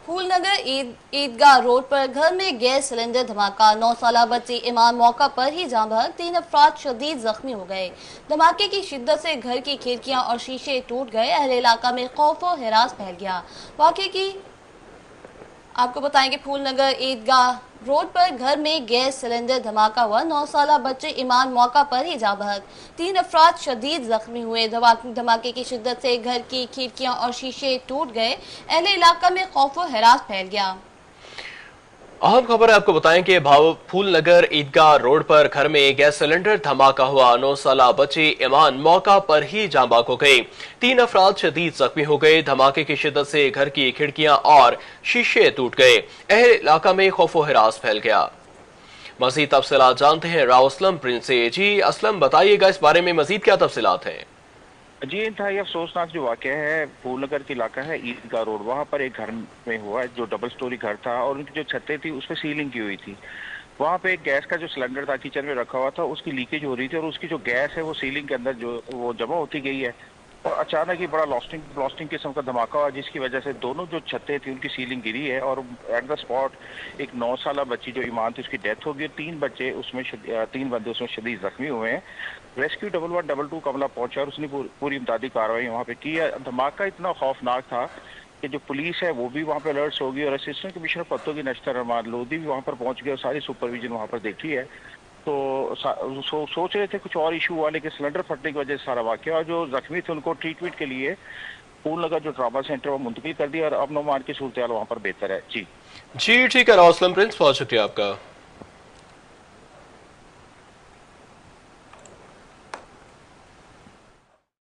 फूलनगर ईदगाह road पर घर में गैस सिलेंडर धमाका। 9 साल बच्ची ईमान मौका पर ही जाँ बहक। 3 अफराद शदीद जख्मी हो गए। धमाके की शिद्दत से घर की खिड़कियां और शीशे टूट गए। अहले इलाका में खौफ और हिरास फैल गया। वाकई की आपको बताएं कि फूलनगर ईदगाह रोड पर घर में गैस सिलेंडर धमाका हुआ। 9 साल बच्चे ईमान मौका पर ही जा बहक। 3 अफराद शदीद जख्मी हुए। धमाके की शिद्दत से घर की खिड़कियां और शीशे टूट गए। अहले इलाका में खौफ और हिरास फैल गया। अहम खबर है, आपको बताएं कि फूलनगर ईदगाह रोड पर घर में गैस सिलेंडर धमाका हुआ। 9 साल बच्ची ईमान मौका पर ही जाँ बाक हो गई। 3 अफराद शदीद जख्मी हो गए। धमाके की शिद्दत से घर की खिड़कियां और शीशे टूट गए। अहले इलाका में खौफो हिरास फैल गया। मजीद तफसीलात जानते हैं राव असलम प्रिंस से। जी असलम, बताइएगा इस बारे में मजीद क्या तफसीलात हैं। जी, इंतहाई अफसोसनाक जो वाक़या है, फूलनगर के इलाका है ईदगाह रोड, वहाँ पर एक घर में हुआ है जो डबल स्टोरी घर था और उनकी जो छतें थी उस पर सीलिंग की हुई थी। वहाँ पे एक गैस का जो सिलेंडर था किचन में रखा हुआ था, उसकी लीकेज हो रही थी और उसकी जो गैस है वो सीलिंग के अंदर जो वो जमा होती गई है और अचानक ही बड़ा ब्लास्टिंग किस्म का धमाका हुआ, जिसकी वजह से दोनों जो छतें थी उनकी सीलिंग गिरी है और एट द स्पॉट एक 9 साल बच्ची जो ईमान थी उसकी डेथ हो गई। 3 बंदे उसमें शदीद जख्मी हुए हैं। रेस्क्यू 1112 कमला पहुंचा और उसने पूरी इमदादी कार्रवाई वहाँ पे की है। धमाका इतना खौफनाक था कि जो पुलिस है वो भी वहाँ पे अलर्ट हो गई और असिस्टेंट कमिश्नर पत्तों की नश्तर रहमान लोधी भी वहाँ पर पहुंच गए और सारी सुपरविजन वहाँ पर देखी है। तो सोच रहे थे कुछ और इशू हुआ, लेकिन सिलेंडर फटने की वजह से सारा वाकया, और जो जख्मी थे उनको ट्रीटमेंट के लिए फूलनगर जो ट्रॉमा सेंटर वो मुंतकिल कर दिया और अब नौमान की सूरत हाल वहाँ पर बेहतर है। जी ठीक है राव असलम प्रिंस, बहुत शुक्रिया आपका।